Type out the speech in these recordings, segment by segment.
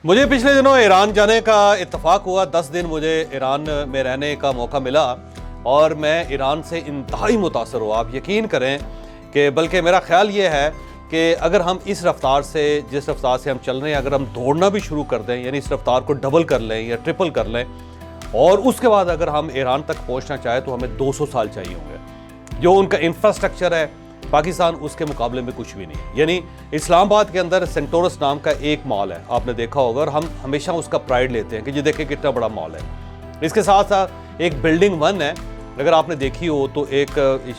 मुझे पिछले दिनों ईरान जाने का इत्तेफाक हुआ। 10 दिन मुझे ईरान में रहने का मौका मिला और मैं ईरान से इंतहाई मुतासर हुआ। आप यकीन करें कि बल्कि मेरा ख्याल ये है कि अगर हम इस रफ्तार से, जिस रफ्तार से हम चल रहे हैं, अगर हम दौड़ना भी शुरू कर दें, यानी इस रफ्तार को डबल कर लें या ट्रिपल कर लें, और उसके बाद अगर हम ईरान तक पहुँचना चाहें तो हमें 200 साल चाहिए होंगे। जो उनका इंफ्रास्ट्रक्चर है पाकिस्तान उसके मुकाबले में कुछ भी नहीं। यानी इस्लामाबाद के अंदर सेंटोरस नाम का एक मॉल है, आपने देखा होगा, और हम हमेशा उसका प्राइड लेते हैं कि ये देखें कितना बड़ा मॉल है। इसके साथ साथ एक बिल्डिंग 1 है, अगर आपने देखी हो तो एक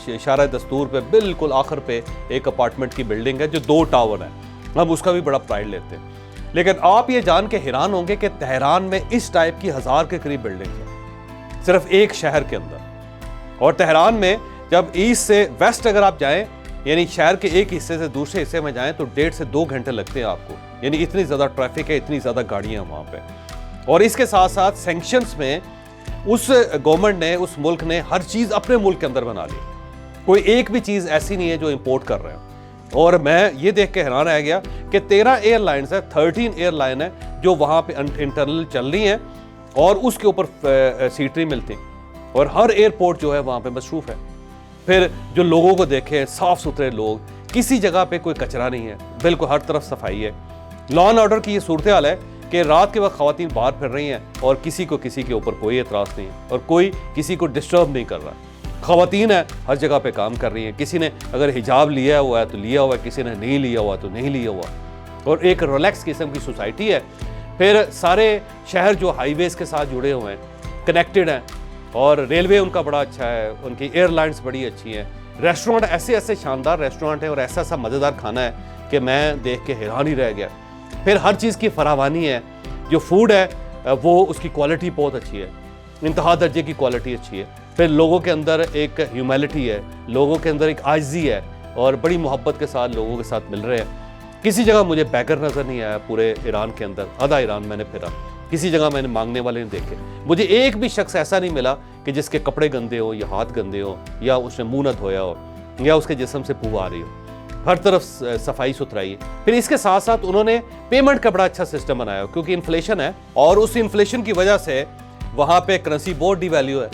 इशारा दस्तूर पे बिल्कुल आखिर पे एक अपार्टमेंट की बिल्डिंग है जो 2 टावर है, हम उसका भी बड़ा प्राइड लेते हैं। लेकिन आप ये जान के हैरान होंगे कि तेहरान में इस टाइप की 1000 के करीब बिल्डिंग है सिर्फ एक शहर के अंदर। और तेहरान में जब ईस्ट से वेस्ट अगर आप जाएं, यानी शहर के एक हिस्से से दूसरे हिस्से में जाएं, तो 1.5 से 2 घंटे लगते हैं आपको। यानी इतनी ज़्यादा ट्रैफिक है, इतनी ज़्यादा गाड़ियाँ हैं वहाँ पे। और इसके साथ साथ सैंक्शंस में उस गवर्नमेंट ने, उस मुल्क ने हर चीज़ अपने मुल्क के अंदर बना ली। कोई एक भी चीज़ ऐसी नहीं है जो इंपोर्ट कर रहे हैं। और मैं ये देख के हैरान रह गया कि 13 एयरलाइंस है, 13 एयरलाइन है जो वहाँ पे इंटरनल चल रही हैं और उसके ऊपर सीट नहीं मिलती। और हर एयरपोर्ट जो है वहाँ पे मसरूफ़ है। फिर जो लोगों को देखें, साफ़ सुथरे लोग, किसी जगह पे कोई कचरा नहीं है, बिल्कुल हर तरफ सफाई है। लॉ एंड ऑर्डर की ये सूरत हाल है कि रात के वक्त ख़वातीन बाहर फिर रही हैं और किसी के ऊपर कोई एतराज़ नहीं है और कोई किसी को डिस्टर्ब नहीं कर रहा। ख़वातीन है हर जगह पे काम कर रही हैं, किसी ने अगर हिजाब लिया हुआ है तो लिया हुआ है, किसी ने नहीं लिया हुआ तो नहीं लिया हुआ। और एक रिलैक्स किस्म की सोसाइटी है। फिर सारे शहर जो हाईवेज़ के साथ जुड़े हुए हैं, कनेक्टेड हैं, और रेलवे उनका बड़ा अच्छा है, उनकी एयरलाइंस बड़ी अच्छी हैं। रेस्टोरेंट ऐसे ऐसे शानदार रेस्टोरेंट हैं और ऐसा ऐसा मज़ेदार खाना है कि मैं देख के हैरान ही रह गया। फिर हर चीज़ की फरावानी है, जो फूड है वो उसकी क्वालिटी बहुत अच्छी है, इंतहा दर्जे की क्वालिटी अच्छी है। फिर लोगों के अंदर एक ह्यूमैनिटी है, लोगों के अंदर एक आजिज़ी है और बड़ी मोहब्बत के साथ लोगों के साथ मिल रहे हैं। किसी जगह मुझे बैगर नज़र नहीं आया पूरे ईरान के अंदर, आधा ईरान मैंने फिरा, किसी जगह मैंने मांगने वाले नहीं देखे। मुझे एक भी शख्स ऐसा नहीं मिला कि जिसके कपड़े गंदे हो या हाथ गंदे हो या उसने मुंह न धोया हो या उसके जिस्म से बू आ रही हो। हर तरफ सफाई सुथराई है। फिर इसके साथ साथ उन्होंने पेमेंट का बड़ा अच्छा सिस्टम बनाया हो, क्योंकि इन्फ्लेशन है और उस इन्फ्लेशन की वजह से वहाँ पे करेंसी बहुत डिवैल्यू है।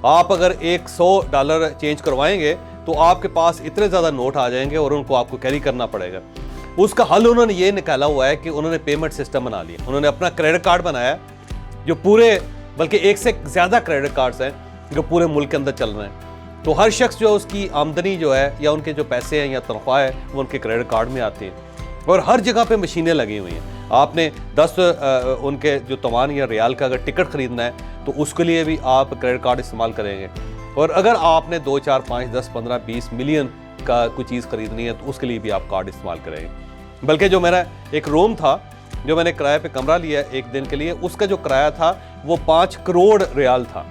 आप अगर $100 चेंज करवाएंगे तो आपके पास इतने ज़्यादा नोट आ जाएंगे और उनको आपको कैरी करना पड़ेगा। उसका हल उन्होंने ये निकाला हुआ है कि उन्होंने पेमेंट सिस्टम बना लिया। उन्होंने अपना क्रेडिट कार्ड बनाया जो पूरे, बल्कि एक से ज़्यादा क्रेडिट कार्ड्स हैं जो पूरे मुल्क के अंदर चल रहे हैं। तो हर शख्स जो उसकी आमदनी जो है या उनके जो पैसे हैं या तनख्वाह है वो उनके क्रेडिट कार्ड में आती हैं। और हर जगह पे मशीनें लगी हुई हैं। आपने 10 उनके जो तवान या रियाल का अगर टिकट ख़रीदना है तो उसके लिए भी आप क्रेडिट कार्ड इस्तेमाल करेंगे। और अगर आपने 2, 4, 5, 10, 15, 20 मिलियन का कोई चीज़ ख़रीदनी है तो उसके लिए भी आप कार्ड इस्तेमाल करेंगे। बल्कि जो मेरा एक रूम था, जो मैंने किराए पे कमरा लिया एक दिन के लिए, उसका जो किराया था वो 5 करोड़ रियाल था।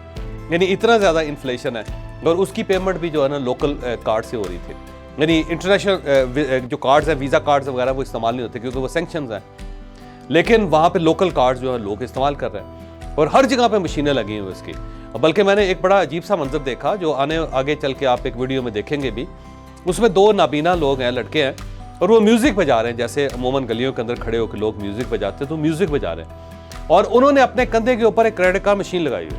यानी इतना ज़्यादा इन्फ्लेशन है। और उसकी पेमेंट भी जो है ना लोकल कार्ड से हो रही थी। यानी इंटरनेशनल जो कार्ड्स हैं, वीज़ा कार्ड्स वगैरह, वो इस्तेमाल नहीं होते क्योंकि वो सैंक्शंस हैं। लेकिन वहाँ पे लोकल कार्ड्स जो है लोग इस्तेमाल कर रहे हैं और हर जगह पे मशीनें लगी हुई उसकी। बल्कि मैंने एक बड़ा अजीब सा मंजर देखा जो आगे चल के आप एक वीडियो में देखेंगे भी। उसमें 2 नाबीना लोग हैं, लड़के हैं, और वो म्यूज़िक बजा रहे हैं। जैसे अमूमन गलियों के अंदर खड़े होकर लोग म्यूज़िक बजाते हैं तो म्यूज़िक बजा रहे हैं। और उन्होंने अपने कंधे के ऊपर एक क्रेडिट कार्ड मशीन लगाई हुई।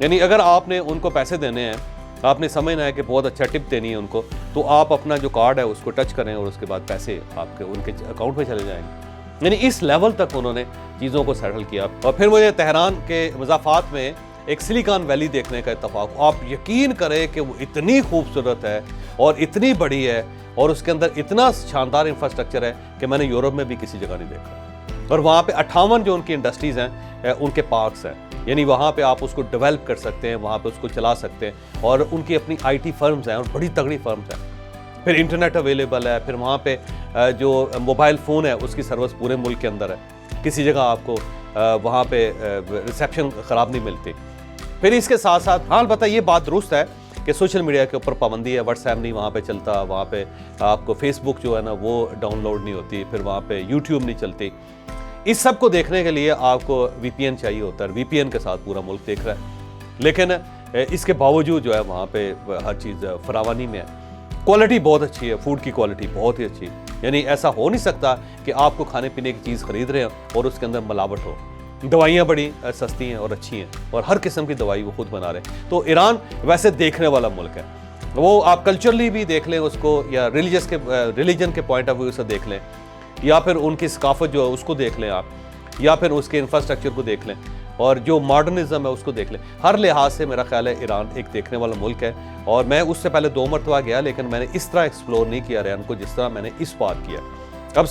यानी अगर आपने उनको पैसे देने हैं, आपने समझना है कि बहुत अच्छा टिप देनी है उनको, तो आप अपना जो कार्ड है उसको टच करें और उसके बाद पैसे आपके उनके अकाउंट में चले जाएंगे। यानी इस लेवल तक उन्होंने चीज़ों को सेटल किया। और फिर मुझे तेहरान के मज़ाफ़ात में एक सिलिकॉन वैली देखने का इत्तफाक। आप यकीन करें कि वो इतनी खूबसूरत है और इतनी बड़ी है और उसके अंदर इतना शानदार इंफ्रास्ट्रक्चर है कि मैंने यूरोप में भी किसी जगह नहीं देखा। और वहाँ पे 58 जो उनकी इंडस्ट्रीज़ हैं उनके पार्क्स हैं। यानी वहाँ पे आप उसको डेवलप कर सकते हैं, वहाँ पे उसको चला सकते हैं। और उनकी अपनी IT फर्म्स हैं और बड़ी तगड़ी फर्म्स हैं। फिर इंटरनेट अवेलेबल है। फिर वहाँ पे जो मोबाइल फ़ोन है उसकी सर्विस पूरे मुल्क के अंदर है। किसी जगह आपको वहाँ पे रिसेप्शन ख़राब नहीं मिलती। फिर इसके साथ साथ हाँ अलबत्ता ये बात दुरुस्त है कि सोशल मीडिया के ऊपर पाबंदी है। व्हाट्सएप नहीं वहाँ पे चलता, वहाँ पे आपको फेसबुक जो है ना वो डाउनलोड नहीं होती, फिर वहाँ पे यूट्यूब नहीं चलती। इस सब को देखने के लिए आपको VPN चाहिए होता है। VPN के साथ पूरा मुल्क देख रहा है। लेकिन इसके बावजूद जो है वहाँ पे हर चीज़ फरावानी में है। क्वालिटी बहुत अच्छी है, फूड की क्वालिटी बहुत ही अच्छी, यानी ऐसा हो नहीं सकता कि आपको खाने पीने की चीज़ खरीद रहे हैं और उसके अंदर मिलावट हो। दवाइयाँ बड़ी सस्ती हैं और अच्छी हैं और हर किस्म की दवाई वो खुद बना रहे हैं। तो ईरान वैसे देखने वाला मुल्क है, वो आप कल्चरली भी देख लें उसको, या रिलीजन के पॉइंट ऑफ व्यू से देख लें, या फिर उनकी सकाफत जो है उसको देख लें आप, या फिर उसके इंफ्रास्ट्रक्चर को देख लें, और जो मॉडर्निज्म है उसको देख लें। हर लिहाज से मेरा ख्याल है ईरान एक देखने वाला मुल्क है। और मैं उससे पहले 2 मरतबा गया, लेकिन मैंने इस तरह एक्सप्लोर नहीं किया ईरान को जिस तरह मैंने इस बार किया। अब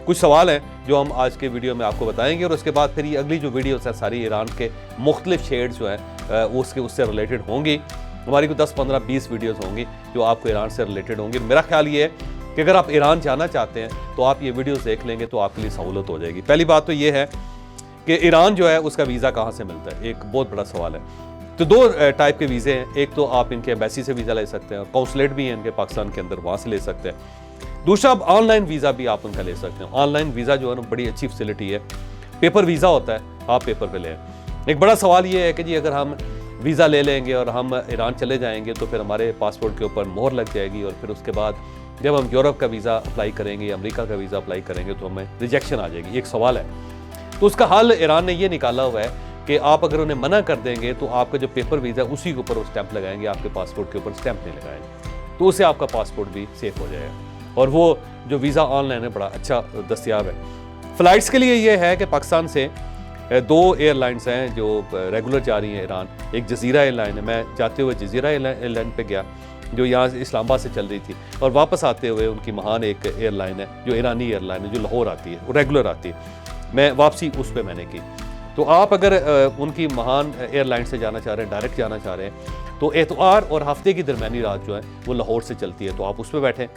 कुछ सवाल हैं जो हम आज के वीडियो में आपको बताएंगे, और उसके बाद फिर ये अगली जो वीडियोस है सारी ईरान के मुख्तलिफ शेड्स जो हैं उससे रिलेटेड होंगी। हमारी को 10, 15, 20 वीडियोज़ होंगी जो आपको ईरान से रिलेटेड होंगी। मेरा ख्याल ये है कि अगर आप ईरान जाना चाहते हैं तो आप ये वीडियोज़ देख लेंगे तो आपके लिए सहूलत हो जाएगी। पहली बात तो ये है कि ईरान जो है उसका वीज़ा कहाँ से मिलता है, एक बहुत बड़ा सवाल है। तो 2 टाइप के वीज़े हैं, एक तो आप इनके एम्बेसी से वीज़ा ले सकते हैं, और कौंसलेट भी है इनके पाकिस्तान के अंदर, वहाँ से ले सकते हैं। दूसरा, आप ऑनलाइन वीज़ा भी आप उनका ले सकते हैं। ऑनलाइन वीज़ा जो है ना बड़ी अच्छी फैसिलिटी है, पेपर वीज़ा होता है, आप पेपर पे लें। एक बड़ा सवाल ये है कि जी अगर हम वीज़ा ले लेंगे और हम ईरान चले जाएंगे तो फिर हमारे पासपोर्ट के ऊपर मोहर लग जाएगी, और फिर उसके बाद जब हम यूरोप का वीज़ा अप्लाई करेंगे या अमेरिका का वीज़ा अप्लाई करेंगे तो हमें रिजेक्शन आ जाएगी। एक सवाल है, तो उसका हल ईरान ने ये निकाला हुआ है कि आप अगर उन्हें मना कर देंगे तो आपका जो पेपर वीज़ा उसी के ऊपर वो स्टैंप लगाएंगे, आपके पासपोर्ट के ऊपर स्टैंप नहीं लगाएंगे, तो उससे आपका पासपोर्ट भी सेफ हो जाएगा। और वो जो वीज़ा ऑनलाइन है बड़ा अच्छा दस्तयाब है। फ़्लाइट्स के लिए ये है कि पाकिस्तान से 2 एयरलाइंस हैं जो रेगुलर जा रही हैं ईरान। एक जज़ीरा एयरलाइन है, मैं जाते हुए जज़ीरा एयरलाइन पे गया जो यहाँ से इस्लामाबाद से चल रही थी, और वापस आते हुए उनकी महान एक एयरलाइन है जो ईरानी एयरलाइन है जो लाहौर आती है, वो रेगुलर आती है। मैं वापसी उस पर मैंने की। तो आप अगर उनकी महान एयरलाइन से जाना चाह रहे हैं, डायरेक्ट जाना चाह रहे हैं, तो एतवार और हफ्ते की दरमियानी रात जो है वो लाहौर से चलती है, तो आप उस पर बैठें।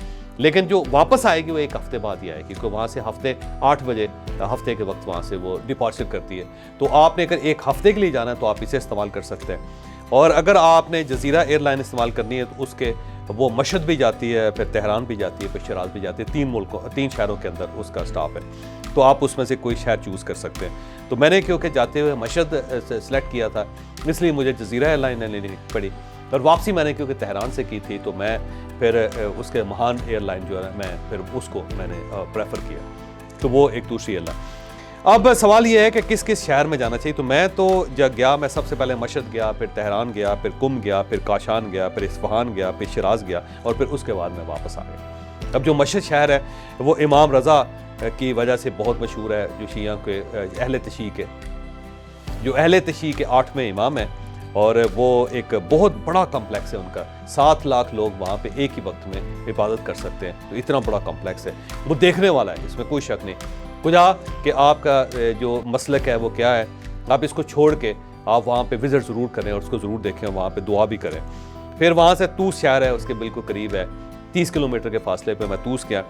लेकिन जो वापस आएगी वो 1 हफ्ते बाद ही आएगी, क्योंकि वहाँ से 8 बजे हफ्ते के वक्त वहाँ से वो डिपार्चर करती है। तो आपने अगर 1 हफ्ते के लिए जाना है तो आप इसे इस्तेमाल कर सकते हैं। और अगर आपने जज़ीरा एयरलाइन इस्तेमाल करनी है तो उसके वो मशहद भी जाती है, फिर तेहरान भी जाती है, फिर शिराज भी जाती है। 3 शहरों के अंदर उसका स्टाफ है, तो आप उसमें से कोई शहर चूज़ कर सकते हैं। तो मैंने क्योंकि जाते हुए मशहद सेलेक्ट किया था, इसलिए मुझे जज़ीरा एयरलाइन लेनी पड़ी, और वापसी मैंने क्योंकि तेहरान से की थी तो मैं फिर उसके महान एयरलाइन जो है मैं फिर उसको मैंने प्रेफर किया। तो वो एक दूसरी एयरलाइन। अब सवाल ये है कि किस किस शहर में जाना चाहिए। तो मैं तो जब गया, मैं सबसे पहले मशहद गया, फिर तेहरान गया, फिर कुम गया, फिर काशान गया, फिर इस्फहान गया, फिर शिराज गया, और फिर उसके बाद मैं वापस आ गया। अब जो मशहद शहर है वो इमाम रज़ा की वजह से बहुत मशहूर है, जो शिया के अहले तशी के 8वें इमाम है, और वो एक बहुत बड़ा कम्प्लेक्स है उनका। 7 लाख लोग वहाँ पे एक ही वक्त में इबादत कर सकते हैं, तो इतना बड़ा कम्प्लेक्स है, वो देखने वाला है, इसमें कोई शक नहीं। खुदा कि आपका जो मसलक है वो क्या है, आप इसको छोड़ के आप वहाँ पे विज़िट ज़रूर करें और उसको ज़रूर देखें, वहाँ पे दुआ भी करें। फिर वहाँ से तूस शहर है, उसके बिल्कुल करीब है, 30 किलोमीटर के फासले पे मैं तूस गया।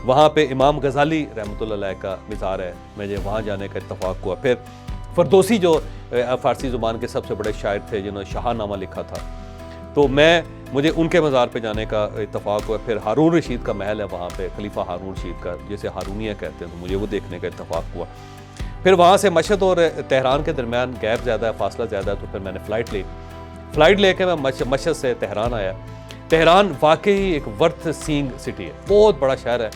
वहाँ पे इमाम गज़ाली रहमतुल्लाह अलैह का मज़ार है, मुझे वहाँ जाने का इत्तफ़ाक़ हुआ। फिर फ़रदौसी जो फ़ारसी ज़ुबान के सबसे बड़े शायर थे जिन्होंने शाहनामा लिखा था, तो मुझे उनके मज़ार पे जाने का इत्तफ़ाक़ हुआ। फिर हारून रशीद का महल है वहाँ पे, खलीफा हारून रशीद का, जिसे हारूनिया कहते हैं, तो मुझे वो देखने का इत्तफ़ाक़ हुआ। फिर वहाँ से मशहद और तेहरान के दरमियान गैप ज़्यादा है, फासला ज़्यादा है, तो फिर मैंने फ़्लाइट लेके मैं मशहद से तेहरान आया। तेहरान वाकई एक वर्थ सीइंग सिटी है, बहुत बड़ा शहर है,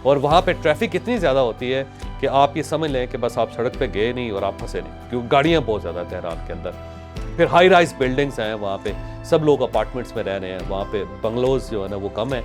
और वहाँ पे ट्रैफिक इतनी ज़्यादा होती है कि आप ये समझ लें कि बस आप सड़क पे गए नहीं और आप फंसे नहीं, क्योंकि गाड़ियाँ बहुत ज़्यादा तेहरान के अंदर। फिर हाई राइज बिल्डिंग्स हैं वहाँ पे, सब लोग अपार्टमेंट्स में रह रहे हैं, वहाँ पे बंगलोज जो है ना वो कम है,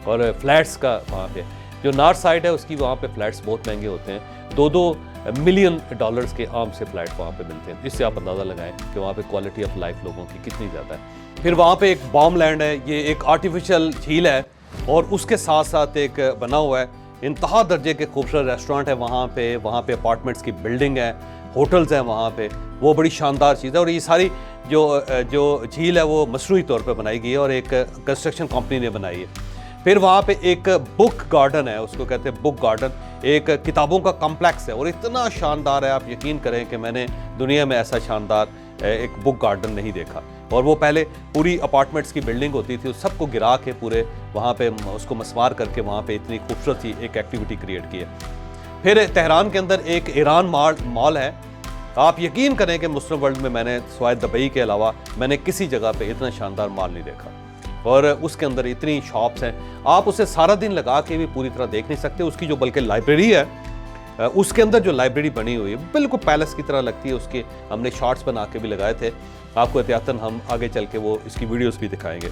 और फ्लैट्स का वहाँ पे जो नॉर्थ साइड है उसकी वहाँ पे फ्लैट्स बहुत महंगे होते हैं, $2 मिलियन के आम से फ्लैट वहाँ पे मिलते हैं। इससे आप अंदाज़ा लगाएं कि वहाँ पे क्वालिटी ऑफ लाइफ लोगों की कितनी ज़्यादा है। फिर वहाँ पे एक बॉम लैंड है, ये एक आर्टिफिशियल झील है, और उसके साथ साथ एक बना हुआ है इंतहा दर्जे के खूबसूरत रेस्टोरेंट है वहाँ पे अपार्टमेंट्स की बिल्डिंग है, होटल्स हैं वहाँ पे, वो बड़ी शानदार चीज़ है। और ये सारी जो झील है वो मसनूई तौर पे बनाई गई है और एक कंस्ट्रक्शन कंपनी ने बनाई है। फिर वहाँ पे एक बुक गार्डन है, उसको कहते हैं बुक गार्डन, एक किताबों का कम्प्लेक्स है, और इतना शानदार है, आप यकीन करें कि मैंने दुनिया में ऐसा शानदार एक बुक गार्डन नहीं देखा। और वो पहले पूरी अपार्टमेंट्स की बिल्डिंग होती थी, उस सबको गिरा के पूरे वहाँ पे उसको मसमार करके वहाँ पे इतनी खूबसूरत सी एक एक्टिविटी क्रिएट की है। फिर तेहरान के अंदर एक ईरान मॉल है, आप यकीन करें कि मुस्लिम वर्ल्ड में मैंने सिवाय दुबई के अलावा मैंने किसी जगह पे इतना शानदार मॉल नहीं देखा। और उसके अंदर इतनी शॉप्स हैं, आप उसे सारा दिन लगा के भी पूरी तरह देख नहीं सकते। उसकी जो बल्कि लाइब्रेरी है, उसके अंदर जो लाइब्रेरी बनी हुई है बिल्कुल पैलेस की तरह लगती है। उसके हमने शॉर्ट्स बना के भी लगाए थे, आपको एहतियातन हम आगे चल के वो इसकी वीडियोस भी दिखाएंगे।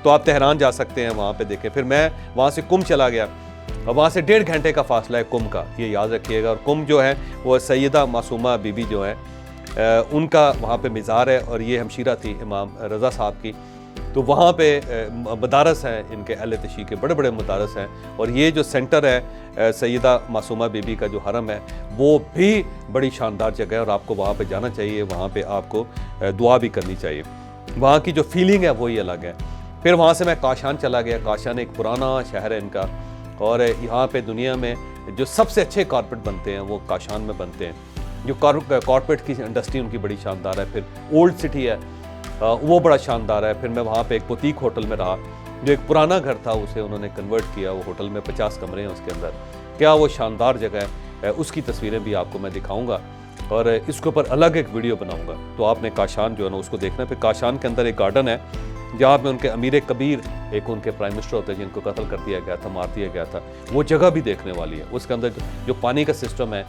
तो आप तेहरान जा सकते हैं, वहाँ पे देखें। फिर मैं वहाँ से कुम चला गया और वहाँ से 1.5 घंटे का फासला है कुम का, ये याद रखिएगा। और कुम जो है वो सैयदा मासूमा बीबी जो है उनका वहाँ पे मज़ार है, और ये हमशीरा थी इमाम रज़ा साहब की। तो वहाँ पे मदारस हैं इनके अहले तशी के, बड़े बड़े मदारस हैं। और ये जो सेंटर है सैयदा मासूमा बीबी का जो हरम है, वो भी बड़ी शानदार जगह है और आपको वहाँ पे जाना चाहिए, वहाँ पे आपको दुआ भी करनी चाहिए। वहाँ की जो फीलिंग है वही अलग है। फिर वहाँ से मैं काशान चला गया। काशान एक पुराना शहर है इनका, और यहाँ पे दुनिया में जो सबसे अच्छे कारपेट बनते हैं वो काशान में बनते हैं। जो कारपेट की इंडस्ट्री उनकी बड़ी शानदार है। फिर ओल्ड सिटी है, वो बड़ा शानदार है। फिर मैं वहाँ पे एक बुटीक होटल में रहा, जो एक पुराना घर था उसे उन्होंने कन्वर्ट किया। वो होटल में 50 कमरे हैं उसके अंदर, क्या वो शानदार जगह है। उसकी तस्वीरें भी आपको मैं दिखाऊंगा और इसके ऊपर अलग एक वीडियो बनाऊंगा। तो आपने काशान जो है ना उसको देखना। फिर काशान के अंदर एक गार्डन है जहाँ पे उनके अमीर कबीर, एक उनके प्राइम मिनिस्टर होते हैं जिनको कत्ल कर दिया गया था, मार दिया गया था, वो जगह भी देखने वाली है। उसके अंदर जो पानी का सिस्टम है,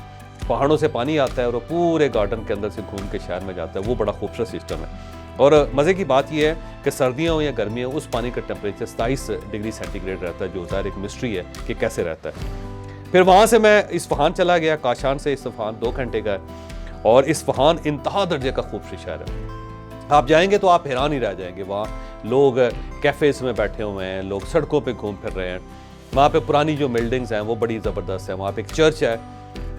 पहाड़ों से पानी आता है और वो पूरे गार्डन के अंदर से घूम के शहर में जाता है, वो बड़ा खूबसूरत सिस्टम है। और मज़े की बात यह है कि सर्दियाँ हो या गर्मियाँ, उस पानी का टेम्परेचर 27 डिग्री सेंटीग्रेड रहता है, जो ज़ाहिर एक मिस्ट्री है कि कैसे रहता है। फिर वहाँ से मैं इस्फहान चला गया। काशान से इस्फहान 2 घंटे का है, और इस्फहान इंतहा दर्जे का खूबसूरत शहर है। आप जाएंगे तो आप हैरान ही रह जाएंगे। वहाँ लोग कैफ़ेज़ में बैठे हुए हैं, लोग सड़कों पे घूम फिर रहे हैं। वहाँ पे पुरानी जो बिल्डिंग्स हैं वो बड़ी ज़बरदस्त है। वहाँ पे एक चर्च है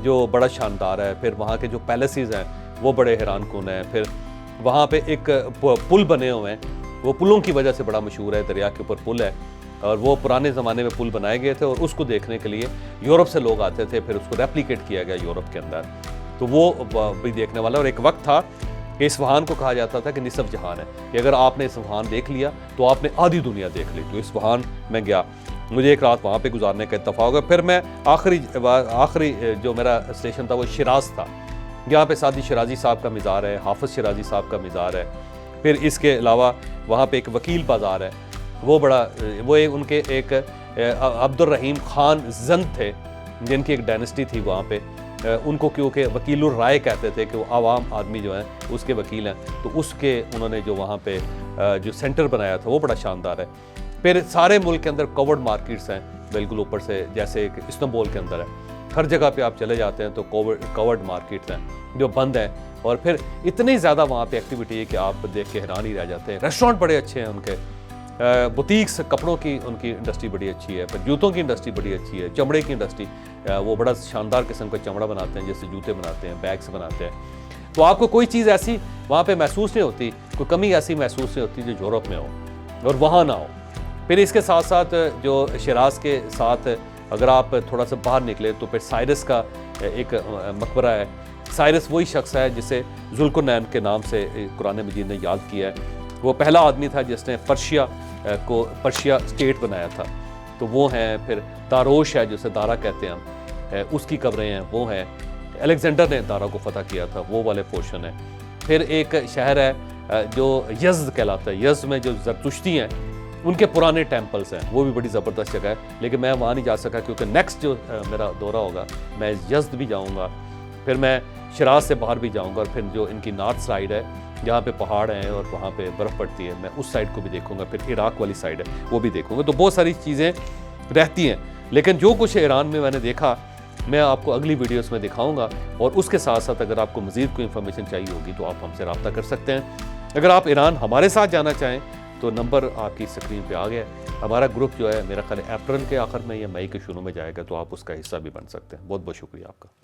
जो बड़ा शानदार है। फिर वहाँ के जो पैलेसेस हैं वो बड़े हैरान कुन हैं। फिर वहाँ पे एक पुल बने हुए हैं, वो पुलों की वजह से बड़ा मशहूर है। दरिया के ऊपर पुल है, और वो पुराने ज़माने में पुल बनाए गए थे, और उसको देखने के लिए यूरोप से लोग आते थे। फिर उसको रेप्लिकेट किया गया यूरोप के अंदर, तो वो भी देखने वाला। और एक वक्त था कि इस्फहान को कहा जाता था कि निसफ जहान है, कि अगर आपने इस्फहान देख लिया तो आपने आधी दुनिया देख ली। तो इस्फहान में गया, मुझे एक रात वहाँ पे गुजारने का इत्तफाक हो गया। फिर मैं आखिरी जो मेरा स्टेशन था वो शिराज था, जहाँ पे सादी शिराजी साहब का मज़ार है, हाफिज़ शिराजी साहब का मज़ार है। फिर इसके अलावा वहाँ पे एक वकील बाज़ार है, वो बड़ा उनके एक अब्दुर्रहीम खान जंद थे, जिनकी एक डायनेस्टी थी वहाँ पे। उनको क्योंकि वकीलुर राय कहते थे कि वो आवाम आदमी जो है उसके वकील हैं, तो उसके उन्होंने जो वहाँ पे जो सेंटर बनाया था वो बड़ा शानदार है। फिर सारे मुल्क के अंदर कवर्ड मार्केट्स हैं, बिल्कुल ऊपर से, जैसे इस्तांबुल के अंदर है। हर जगह पे आप चले जाते हैं तो कवर्ड मार्केट्स हैं जो बंद हैं। और फिर इतनी ज़्यादा वहाँ पे एक्टिविटी है कि आप देख के हैरान ही रह जाते हैं। रेस्टोरेंट बड़े अच्छे हैं उनके, बुटीक्स, कपड़ों की उनकी इंडस्ट्री बड़ी अच्छी है। फिर जूतों की इंडस्ट्री बड़ी अच्छी है। चमड़े की इंडस्ट्री, वो बड़ा शानदार किस्म का चमड़ा बनाते हैं, जैसे जूते बनाते हैं, बैग्स बनाते हैं। तो आपको कोई चीज़ ऐसी वहाँ पे महसूस नहीं होती, कोई कमी ऐसी महसूस नहीं होती जो यूरोप में हो और वहाँ ना हो। फिर इसके साथ साथ जो शिराज के साथ अगर आप थोड़ा सा बाहर निकले तो फिर साइरस का एक मकबरा है। साइरस वही शख्स है जिसे जुल्कुरनैन के नाम से कुरान मजीद ने याद किया है। वो पहला आदमी था जिसने पर्शिया स्टेट बनाया था, तो वो हैं। फिर दारोश है जिसे दारा कहते हैं हम, उसकी कब्रें हैं, वो हैं। अलेक्जेंडर ने दारा को फतह किया था, वो वाले पोर्शन है। फिर एक शहर है जो यज़्द कहलाता है। यज़्द में जो ज़रतुश्ती हैं उनके पुराने टेम्पल्स हैं, वो भी बड़ी ज़बरदस्त जगह है। लेकिन मैं वहाँ नहीं जा सका क्योंकि नेक्स्ट जो मेरा दौरा होगा मैं यज़्द भी जाऊँगा, फिर मैं शिराज से बाहर भी जाऊँगा, और फिर जो इनकी नॉर्थ साइड है जहाँ पे पहाड़ हैं और वहाँ पे बर्फ़ पड़ती है, मैं उस साइड को भी देखूँगा। फिर इराक वाली साइड है वो भी देखूँगा। तो बहुत सारी चीज़ें रहती हैं, लेकिन जो कुछ ईरान में मैंने देखा मैं आपको अगली वीडियोस में दिखाऊंगा। और उसके साथ साथ अगर आपको मज़ीद कोई इन्फॉर्मेशन चाहिए होगी तो आप हमसे रब्ता कर सकते हैं। अगर आप ईरान हमारे साथ जाना चाहें तो नंबर आपकी स्क्रीन पे आ गया है। हमारा ग्रुप जो है मेरा ख्याल अप्रैल के आखिर में या मई के शुरू में जाएगा, तो आप उसका हिस्सा भी बन सकते हैं। बहुत बहुत शुक्रिया आपका।